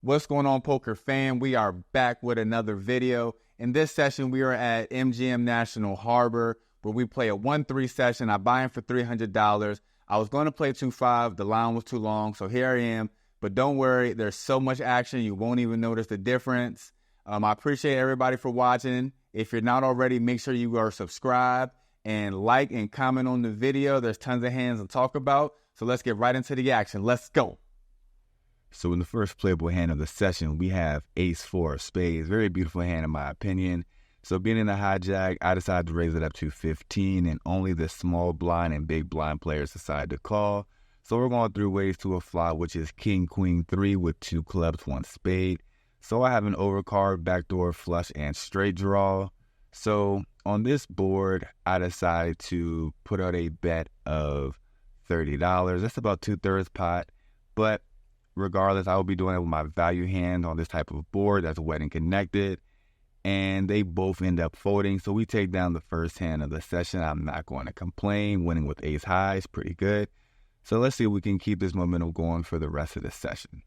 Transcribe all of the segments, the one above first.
What's going on, poker fan? We are back with another video. In this session, we are at MGM National Harbor, where we play a 1-3 session. I buy in for $300. I was going to play 2-5. The line was too long, so here I am. But don't worry, there's so much action, you won't even notice the difference. I appreciate everybody for watching. If you're not already, make sure you are subscribed and like and comment on the video. There's tons of hands to talk about, so let's get right into the action. Let's go. So in the first playable hand of the session, we have ace-4 of spades. Very beautiful hand in my opinion. So being in the hijack, I decided to raise it up to 15, and only the small blind and big blind players decide to call. So we're going through ways to a flop, which is king, queen, 3 with 2 clubs, 1 spade. So I have an overcard, backdoor flush, and straight draw. So on this board, I decided to put out a bet of $30. That's about 2/3 pot, but regardless, I will be doing it with my value hand on this type of board that's wedding connected, and they both end up folding. So we take down the first hand of the session. I'm not going to complain. Winning with ace high is pretty good. So let's see if we can keep this momentum going for the rest of the session.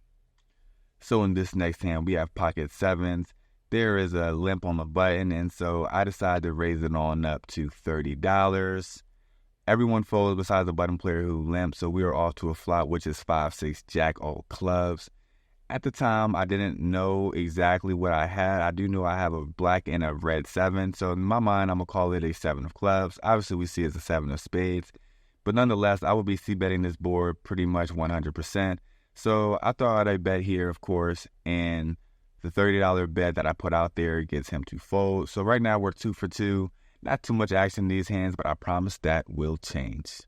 So in this next hand, we have pocket sevens. There is a limp on the button, and so I decided to raise it on up to $30. Everyone folds besides the button player who limped, so we are off to a flop, which is 5-6 jack, all clubs. At the time, I didn't know exactly what I had. I do know I have a black and a red 7, so in my mind, I'm going to call it a 7 of clubs. Obviously, we see it as a 7 of spades, but nonetheless, I will be c-betting this board pretty much 100%. So I thought I'd bet here, of course, and the $30 bet that I put out there gets him to fold. So right now, we're 2 for 2. Not too much action in these hands, but I promise that will change.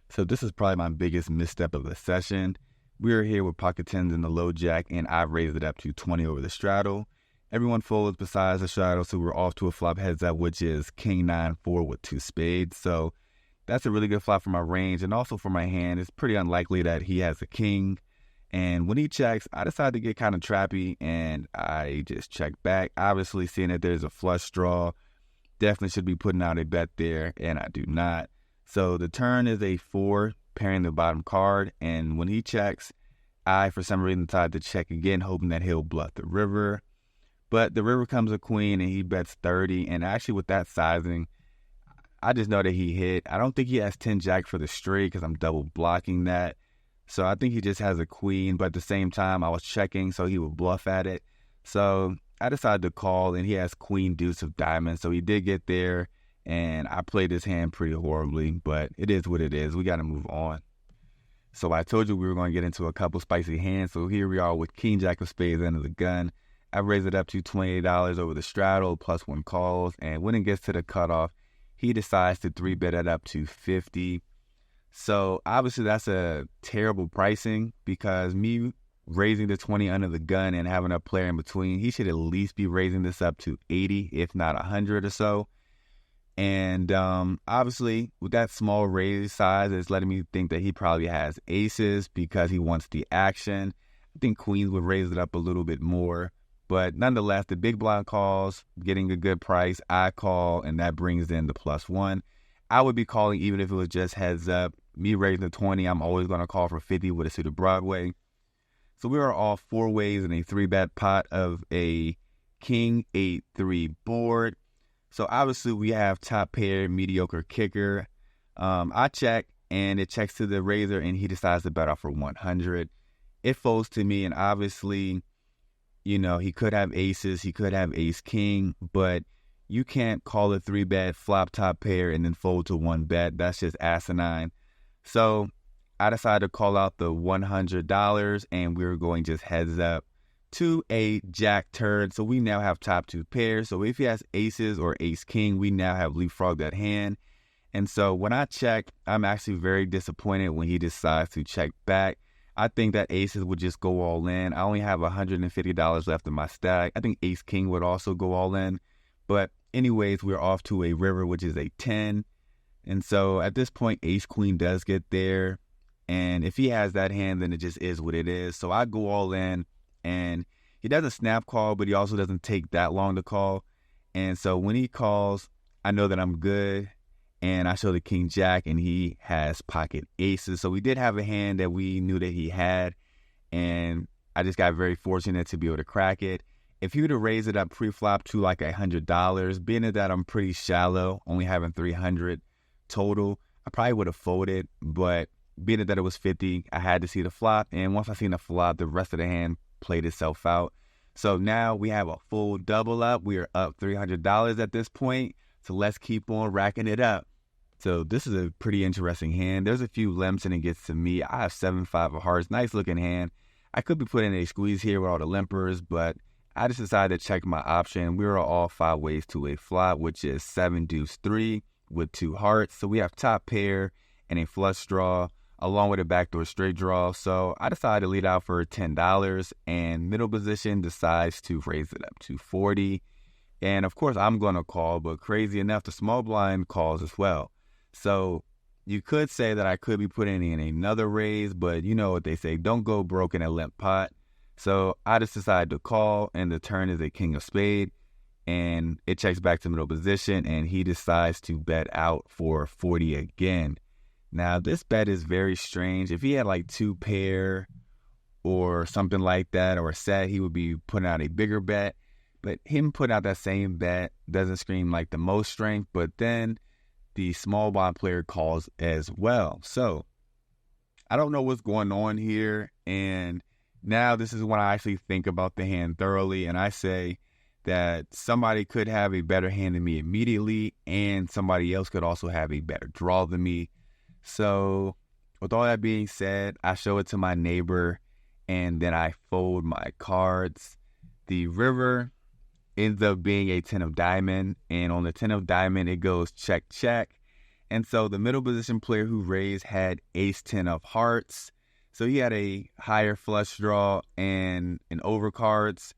So this is probably my biggest misstep of the session. We are here with pocket 10s in the low jack, and I raised it up to 20 over the straddle. Everyone folds besides the straddle, so we're off to a flop heads up, which is king 9-4 with 2 spades. So that's a really good flop for my range, and also for my hand. It's pretty unlikely that he has a king. And when he checks, I decided to get kind of trappy, and I just check back. Obviously, seeing that there's a flush draw, definitely should be putting out a bet there, and I do not. So the turn is a 4, pairing the bottom card, and when he checks, I, for some reason, decided to check again, hoping that he'll bluff the river. But the river comes a queen, and he bets 30, and actually with that sizing, I just know that he hit. I don't think he has 10 jack for the straight because I'm double blocking that. So I think he just has a queen, but at the same time, I was checking, so he would bluff at it. So I decided to call, and he has queen deuce of diamonds, so he did get there, and I played this hand pretty horribly, but it is what it is. We got to move on. So I told you we were going to get into a couple spicy hands, so here we are with king jack of spades under the gun. I raised it up to $28 over the straddle, plus 1 calls, and when it gets to the cutoff, he decides to 3-bet it up to 50. So obviously that's a terrible pricing, because me raising the 20 under the gun and having a player in between, he should at least be raising this up to 80, if not 100 or so. And obviously, with that small raise size, it's letting me think that he probably has aces because he wants the action. I think queens would raise it up a little bit more. But nonetheless, the big blind calls, getting a good price. I call, and that brings in the +1. I would be calling even if it was just heads up. Me raising the 20, I'm always going to call for 50 with a suited Broadway. So we are all 4 ways in a 3-bet pot of a king 8-3 board. So obviously we have top pair, mediocre kicker. I check, and it checks to the raiser, and he decides to bet off for 100. It folds to me, and obviously, you know, he could have aces, he could have ace king, but you can't call a 3-bet, flop top pair, and then fold to 1 bet. That's just asinine. So I decided to call out the $100, and we were going just heads up to a jack turn. So we now have top 2 pairs. So if he has aces or ace king, we now have leapfrogged that hand. And so when I check, I'm actually very disappointed when he decides to check back. I think that aces would just go all in. I only have $150 left in my stack. I think ace king would also go all in. But anyways, we're off to a river, which is a 10. And so at this point, ace queen does get there. And if he has that hand, then it just is what it is. So I go all in, and he doesn't snap call, but he also doesn't take that long to call. And so when he calls, I know that I'm good. And I show the king jack, and he has pocket aces. So we did have a hand that we knew that he had. And I just got very fortunate to be able to crack it. If you were to raise it up pre-flop to like $100, being that I'm pretty shallow, only having 300 total, I probably would have folded, but being that it was 50, I had to see the flop, and once I seen the flop, the rest of the hand played itself out. So now we have a full double up. We are up $300 at this point, so let's keep on racking it up. So this is a pretty interesting hand. There's a few limps and it gets to me. I have 7-5 of hearts, nice looking hand. I could be putting a squeeze here with all the limpers, but I just decided to check my option. We are all 5 ways to a flop, which is 7 deuce 3 with 2 hearts. So we have top pair and a flush draw along with a backdoor straight draw. So I decided to lead out for $10, and middle position decides to raise it up to 40. And of course I'm going to call, but crazy enough, the small blind calls as well. So you could say that I could be putting in another raise, but you know what they say, don't go broke in a limp pot. So I just decided to call, and the turn is a king of spade, and it checks back to middle position, and he decides to bet out for 40 again. Now this bet is very strange. If he had like 2 pair or something like that, or a set, he would be putting out a bigger bet. But him putting out that same bet doesn't scream like the most strength, but then the small blind player calls as well. So I don't know what's going on here, and now this is when I actually think about the hand thoroughly, and I say that somebody could have a better hand than me immediately, and somebody else could also have a better draw than me. So with all that being said, I show it to my neighbor, and then I fold my cards. The river ends up being a 10 of diamond, and on the 10 of diamond, it goes check, check. And so the middle position player who raised had ace 10 of hearts. So he had a higher flush draw and an overcards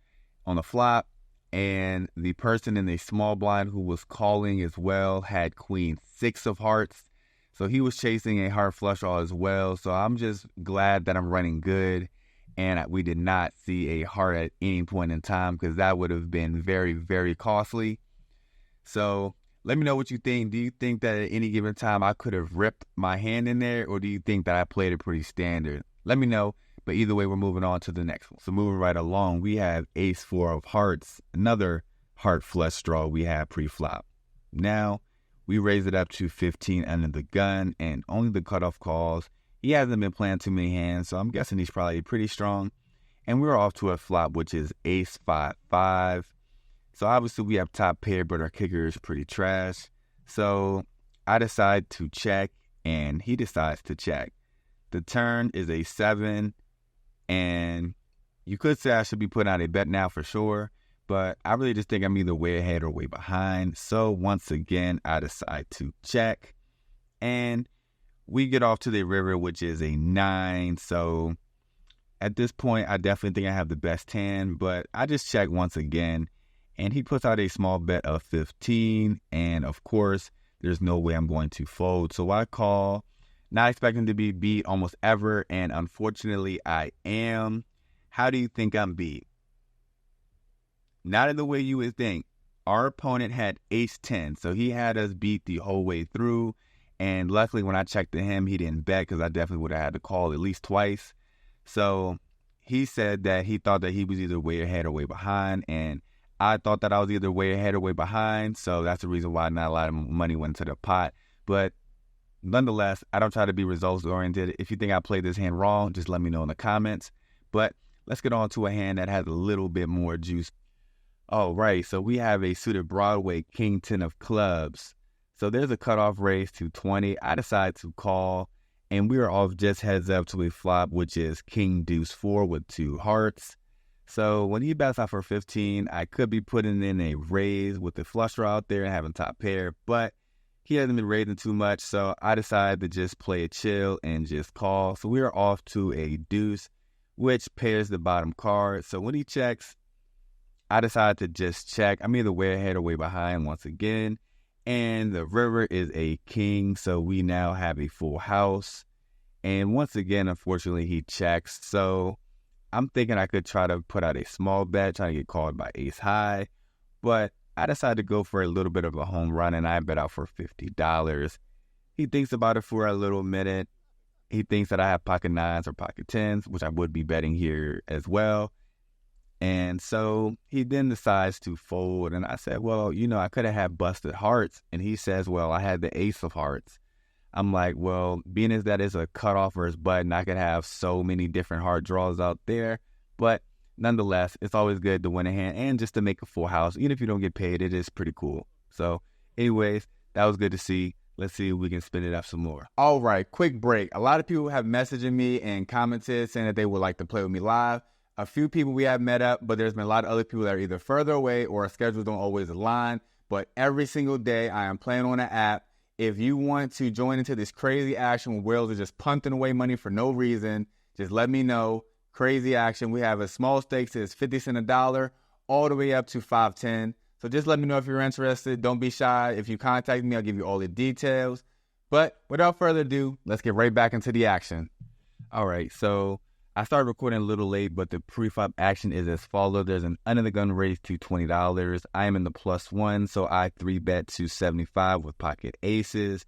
on the flop. And the person in the small blind who was calling as well had queen 6 of hearts. So he was chasing a hard flush draw as well. So I'm just glad that I'm running good, and we did not see a heart at any point in time, because that would have been very, very costly. So let me know what you think. Do you think that at any given time I could have ripped my hand in there, or do you think that I played it pretty standard? Let me know. But either way, we're moving on to the next one. So moving right along, we have ace 4 of hearts, another heart flush draw we have pre-flop. Now we raise it up to 15 under the gun, and only the cutoff calls. He hasn't been playing too many hands, so I'm guessing he's probably pretty strong. And we're off to a flop, which is ace 5-5. So obviously we have top pair, but our kicker is pretty trash. So I decide to check, and he decides to check. The turn is a 7, and you could say I should be putting out a bet now for sure, but I really just think I'm either way ahead or way behind. So once again, I decide to check, and we get off to the river, which is a 9. So at this point, I definitely think I have the best hand, but I just check once again, and he puts out a small bet of 15, and of course, there's no way I'm going to fold. So I call, not expecting to be beat almost ever, and unfortunately, I am. How do you think I'm beat? Not in the way you would think. Our opponent had ace 10, so he had us beat the whole way through, and luckily when I checked to him, he didn't bet, because I definitely would have had to call at least twice. So he said that he thought that he was either way ahead or way behind, and I thought that I was either way ahead or way behind, so that's the reason why not a lot of money went to the pot. But nonetheless, I don't try to be results-oriented. If you think I played this hand wrong, just let me know in the comments. But let's get on to a hand that has a little bit more juice. All right, so we have a suited Broadway king 10 of clubs. So there's a cutoff raise to 20. I decide to call, and we are off just heads up to a flop, which is king deuce 4 with 2 hearts. So when he bets out for 15, I could be putting in a raise with the flush draw out there and having top pair, but he hasn't been raising too much, so I decided to just play it chill and just call. So we are off to a deuce, which pairs the bottom card. So when he checks, I decided to just check. I'm either way ahead or way behind once again. And the river is a king, so we now have a full house. And once again, unfortunately, he checks. So I'm thinking I could try to put out a small bet, trying to get called by ace high. But I decided to go for a little bit of a home run, and I bet out for $50. He thinks about it for a little minute. He thinks that I have pocket nines or pocket tens, which I would be betting here as well. And so he then decides to fold. And I said, well, I could have had busted hearts. And he says, well, I had the ace of hearts. I'm like, well, being as that is a cutoff versus button, I could have so many different heart draws out there. But nonetheless, it's always good to win a hand and just to make a full house. Even if you don't get paid, it is pretty cool. So anyways, that was good to see. Let's see if we can spin it up some more. All right, quick break. A lot of people have messaged me and commented saying that they would like to play with me live. A few people we have met up, but there's been a lot of other people that are either further away or our schedules don't always align. But every single day I am playing on an app. If you want to join into this crazy action where whales are just punting away money for no reason, just let me know. Crazy action. We have a small stakes is 50 cents a dollar all the way up to 510. So just let me know if you're interested. Don't be shy. If you contact me, I'll give you all the details. But without further ado, let's get right back into the action. All right, so I started recording a little late, but the pre-flop action is as follows. There's an under the gun raise to $20. I am in the +1, so I 3-bet to 75 with pocket aces.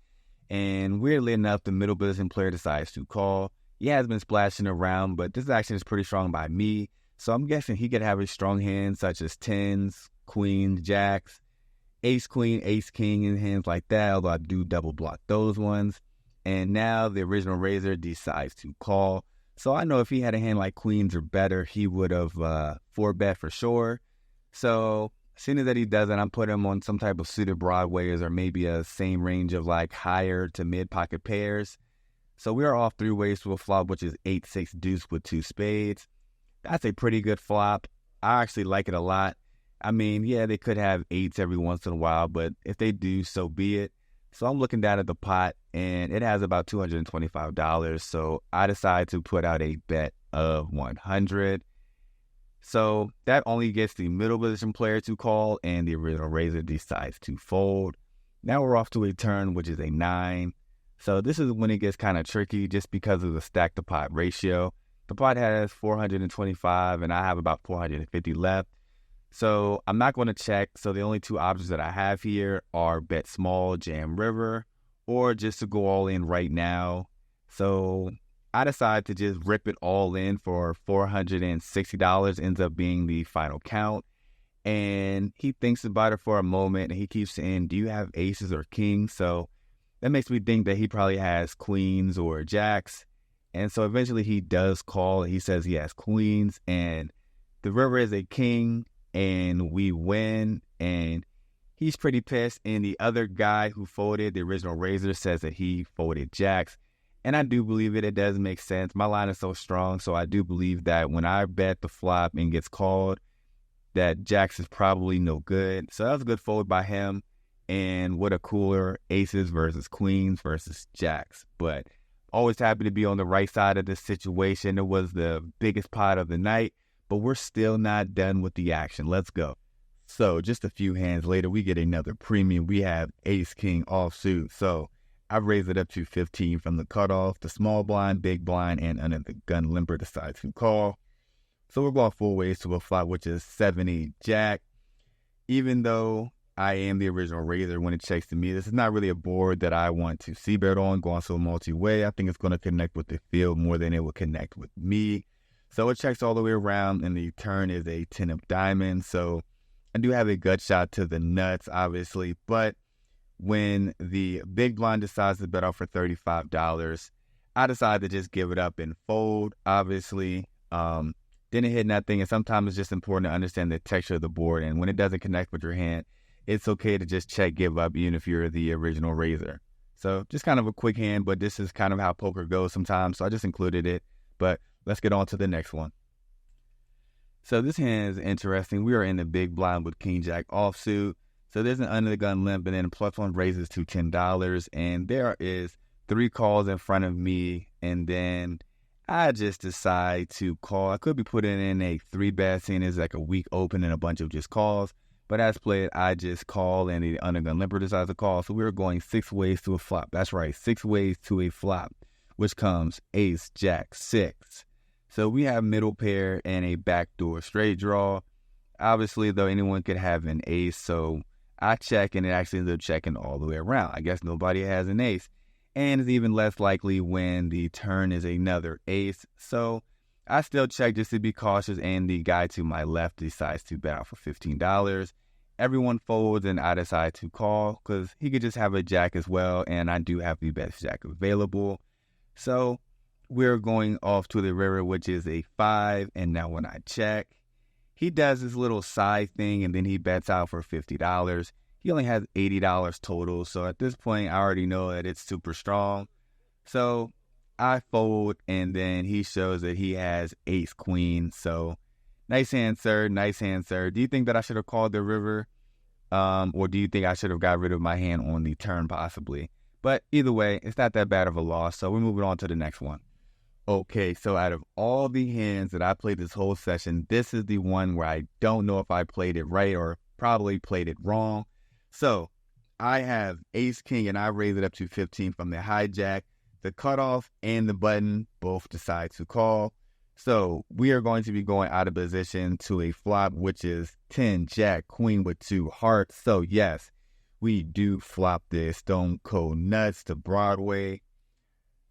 And weirdly enough, the middle position player decides to call. He has been splashing around, but this action is pretty strong by me. So I'm guessing he could have a strong hand such as tens, queens, jacks, ace, queen, ace, king, and hands like that, although I do double block those ones. And now the original raiser decides to call. So I know if he had a hand like queens or better, he would have 4-bet for sure. So as soon as that he does it, I'm putting him on some type of suited broadways or maybe a same range of like higher to mid pocket pairs. So we are off 3 ways to a flop, which is 8-6 deuce with 2 spades. That's a pretty good flop. I actually like it a lot. I mean, yeah, they could have 8s every once in a while, but if they do, so be it. So I'm looking down at the pot, and it has about $225. So I decide to put out a bet of 100. So that only gets the middle position player to call, and the original raiser decides to fold. Now we're off to a turn, which is a 9. So this is when it gets kind of tricky just because of the stack to pot ratio. The pot has 425 and I have about 450 left. So I'm not going to check. So the only 2 options that I have here are bet small, jam river, or just to go all in right now. So I decide to just rip it all in for $460, ends up being the final count. And he thinks about it for a moment and he keeps saying, do you have aces or kings? So that makes me think that he probably has queens or jacks. And so eventually he does call. He says he has queens and the river is a king and we win. And he's pretty pissed. And the other guy who folded, the original raiser, says that he folded jacks. And I do believe it. It does make sense. My line is so strong. So I do believe that when I bet the flop and gets called, that jacks is probably no good. So that was a good fold by him. And what a cooler aces versus queens versus jacks. But always happy to be on the right side of this situation. It was the biggest pot of the night, but we're still not done with the action. Let's go. So just a few hands later, we get another premium. We have ace king offsuit. So I raise it up to 15 from the cutoff. The small blind, big blind, and under the gun limper decides to call. So we're going 4 ways to a flop, which is 7-8 jack. Even though I am the original raiser when it checks to me, this is not really a board that I want to c-bet on, going to a multi-way. I think it's going to connect with the field more than it will connect with me. So it checks all the way around, and the turn is a 10 of diamonds. So I do have a gut shot to the nuts, obviously. But when the big blind decides to bet off for $35, I decide to just give it up and fold, obviously. Didn't hit nothing, and sometimes it's just important to understand the texture of the board, and when it doesn't connect with your hand, it's okay to just check, give up, even if you're the original raiser. So just kind of a quick hand, but this is kind of how poker goes sometimes, so I just included it. But let's get on to the next one. So this hand is interesting. We are in the big blind with king jack offsuit. So there's an under the gun limp, and then +1 raises to $10, and there is 3 calls in front of me, and then I just decide to call. I could be putting in a 3-bet, seeing it's like a weak open and a bunch of just calls. But as played, I just call, and the undergun limper decides to call. So we're going 6 ways to a flop. That's right, 6 ways to a flop, which comes ace, jack, 6. So we have middle pair and a backdoor straight draw. Obviously, though, anyone could have an ace. So I check, and it actually ends up checking all the way around. I guess nobody has an ace. and is even less likely when the turn is another ace. So I still check just to be cautious, and the guy to my left decides to bet out for $15. Everyone folds, and I decide to call because he could just have a jack as well, and I do have the best jack available. So we're going off to the river, which is a 5, and now when I check, he does this little side thing, and then he bets out for $50. He only has $80 total, so at this point, I already know that it's super strong. So I fold, and then he shows that he has ace-queen, so nice hand, sir. Nice hand, sir. Do you think that I should have called the river? Or do you think I should have got rid of my hand on the turn possibly? But either way, it's not that bad of a loss, so we're moving on to the next one. Okay, so out of all the hands that I played this whole session, this is the one where I don't know if I played it right or probably played it wrong. So I have ace-king, and I raise it up to 15 from the hijack. The cutoff and the button both decide to call. So we are going to be going out of position to a flop, which is 10, jack, queen with 2 hearts. So yes, we do flop this stone cold nuts to Broadway.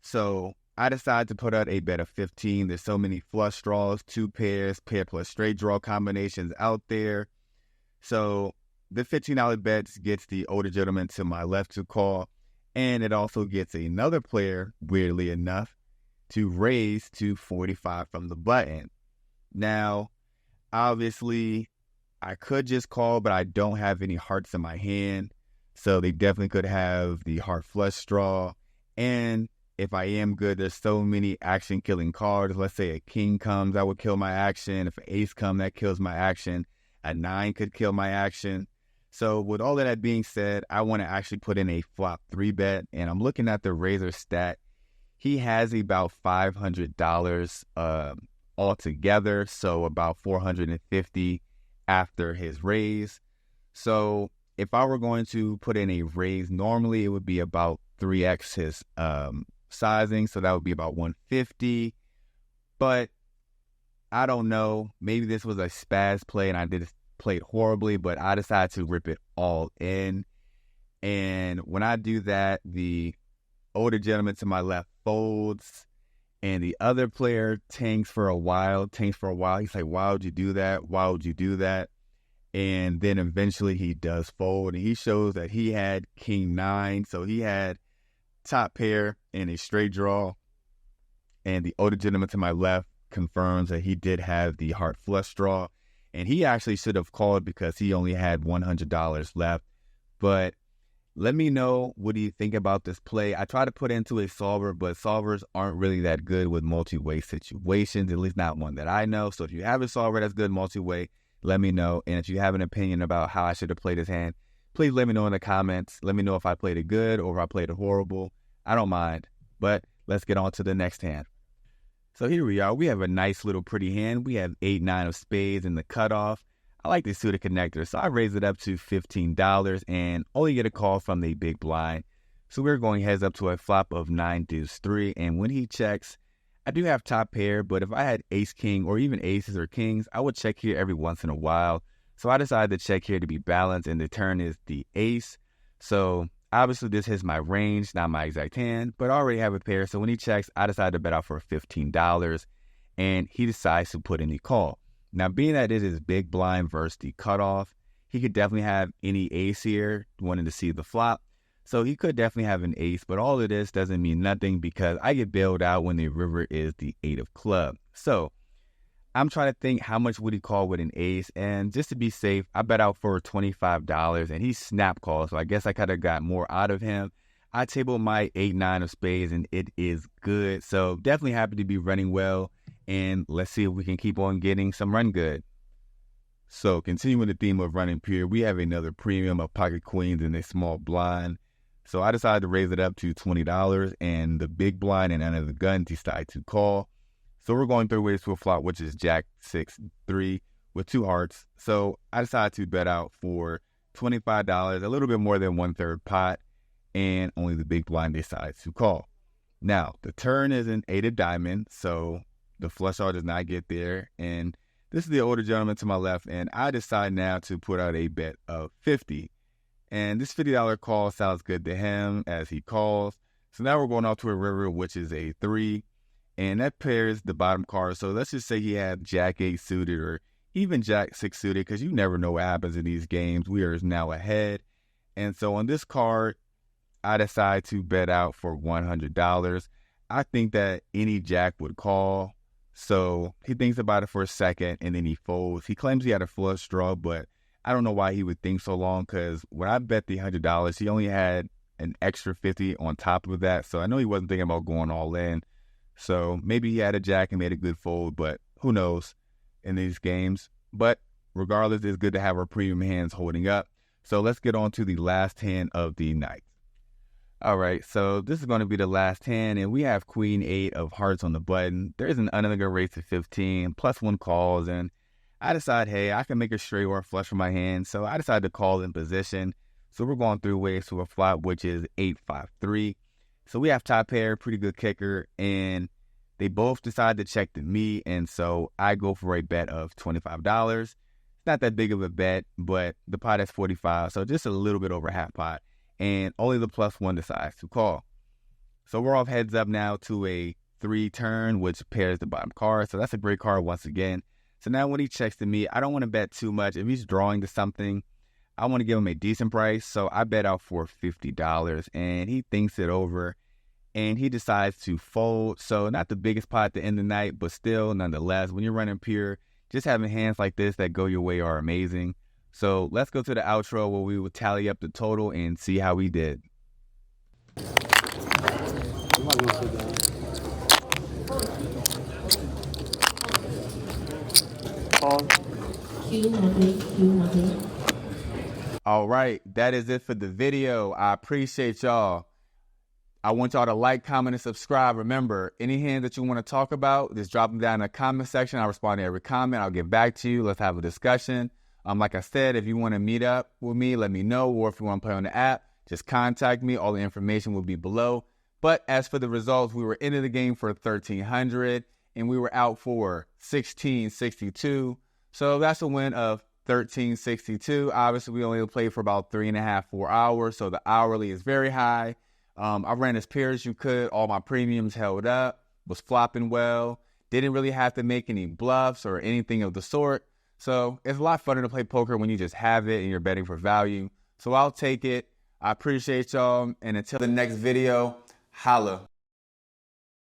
So I decide to put out a bet of 15. There's so many flush draws, 2 pairs, pair plus straight draw combinations out there. So the $15 bet gets the older gentleman to my left to call, and it also gets another player, weirdly enough, to raise to 45 from the button. Now, obviously, I could just call, but I don't have any hearts in my hand, so they definitely could have the heart flush draw. And if I am good, there's so many action-killing cards. Let's say a king comes, that would kill my action. If an ace comes, that kills my action. A 9 could kill my action. So with all of that being said, I want to actually put in a flop 3 bet, and I'm looking at the raiser stat. He has about $500 altogether, so about $450 after his raise. So if I were going to put in a raise, normally it would be about 3x his sizing, so that would be about $150. But I don't know. Maybe this was a spaz play and I played horribly, but I decided to rip it all in. And when I do that, the older gentleman to my left folds, and the other player tanks for a while. He's like, why would you do that? Why would you do that? And then eventually he does fold, and he shows that he had king 9, so he had top pair and a straight draw. And the older gentleman to my left confirms that he did have the heart flush draw, and he actually should have called because he only had $100 left. But let me know, what do you think about this play? I try to put into a solver, but solvers aren't really that good with multi-way situations, at least not one that I know. So if you have a solver that's good multi-way, let me know. And if you have an opinion about how I should have played this hand, please let me know in the comments. Let me know if I played it good or if I played it horrible. I don't mind. But let's get on to the next hand. So here we are. We have a nice little pretty hand. We have 8-9 of spades in the cutoff. I like this suited connector, so I raise it up to $15 and only get a call from the big blind. So we're going heads up to a flop of 9 deuce 3, and when he checks, I do have top pair, but if I had ace king or even aces or kings, I would check here every once in a while. So I decided to check here to be balanced, and the turn is the ace. So obviously this is my range, not my exact hand, but I already have a pair. So when he checks, I decided to bet out for $15, and he decides to put in the call. Now, being that it is big blind versus the cutoff, he could definitely have any ace here, wanting to see the flop. So he could definitely have an ace, but all of this doesn't mean nothing because I get bailed out when the river is the 8 of club. So I'm trying to think how much would he call with an ace, and just to be safe, I bet out for $25, and he snap calls, so I guess I could have got more out of him. I tabled my 8-9 of spades, and it is good, so definitely happy to be running well, and let's see if we can keep on getting some run good. So continuing the theme of running pure, we have another premium of pocket queens in a small blind. So I decided to raise it up to $20, and the big blind and under the gun decide to call. So we're going 3 ways to a flop, which is jack 6-3 with 2 hearts. So I decided to bet out for $25, a little bit more than 1/3 pot, and only the big blind decides to call. Now, the turn is an 8 of diamond, so the flush draw does not get there. And this is the older gentleman to my left, and I decide now to put out a bet of $50. And this $50 call sounds good to him as he calls. So now we're going off to a river, which is a 3, and that pairs the bottom card. So let's just say he had Jack 8 suited or even Jack 6 suited, because you never know what happens in these games. We are now ahead. And so on this card, I decide to bet out for $100. I think that any Jack would call. So he thinks about it for a second, and then he folds. He claims he had a flush draw, but I don't know why he would think so long, because when I bet the $100, he only had an extra 50 on top of that. So I know he wasn't thinking about going all in. So maybe he had a Jack and made a good fold, but who knows in these games. But regardless, it's good to have our premium hands holding up. So let's get on to the last hand of the night. All right, so this is going to be the last hand, and we have Queen 8 of hearts on the button. There's an uneven raise to 15, plus 1 calls, and I decide, hey, I can make a straight or a flush from my hand, so I decide to call in position. So we're going 3 ways to a flop, which is 8-5-3. So we have top pair, pretty good kicker, and they both decide to check to me, and so I go for a bet of $25. It's not that big of a bet, but the pot is 45, so just a little bit over half pot. And only the plus 1 decides to call. So we're off heads up now to a 3 turn, which pairs the bottom card. So that's a great card once again. So now when he checks to me, I don't want to bet too much. If he's drawing to something, I want to give him a decent price. So I bet out for $50, and he thinks it over, and he decides to fold. So not the biggest pot at the end of the night, but still, nonetheless, when you're running pure, just having hands like this that go your way are amazing. So let's go to the outro where we will tally up the total and see how we did. All right, that is it for the video. I appreciate y'all. I want y'all to like, comment, and subscribe. Remember, any hands that you want to talk about, just drop them down in the comment section. I'll respond to every comment. I'll get back to you. Let's have a discussion. Like I said, if you want to meet up with me, let me know. Or if you want to play on the app, just contact me. All the information will be below. But as for the results, we were into the game for 1,300, and we were out for 1,662. So that's a win of 1,362. Obviously, we only played for about 3.5, 4 hours. So the hourly is very high. I ran as pure as you could. All my premiums held up, was flopping well. Didn't really have to make any bluffs or anything of the sort. So it's a lot funner to play poker when you just have it and you're betting for value. So I'll take it. I appreciate y'all. And until the next video, holla.